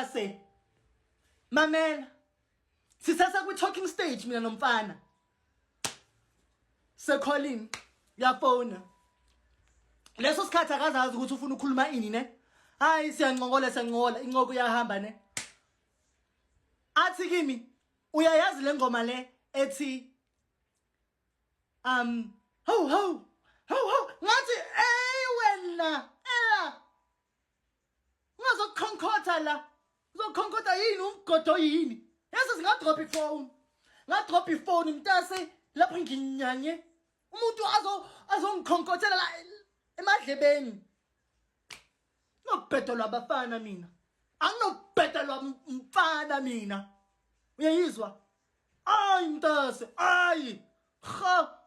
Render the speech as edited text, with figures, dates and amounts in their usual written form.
mtase mamela sisasa kwi talking stage mina nomfana sekolini yafona leso sikhathi akazazi ukuthi ufuna ukukhuluma ini ne hayi siyanqongola incoko iyahamba ne athi kimi uyayazi le ngoma le ethi ho ngathi wena ngazokhonkotha la uzokhonkotha yini umgodo yini yazi singadrop ifone mntase lapho nginyanye umuntu azongikhonkotela la emadlebeni nokubhedelwa abafana mina anginokubhedelwa mfana mina uyayizwa ayi mntase ayi ha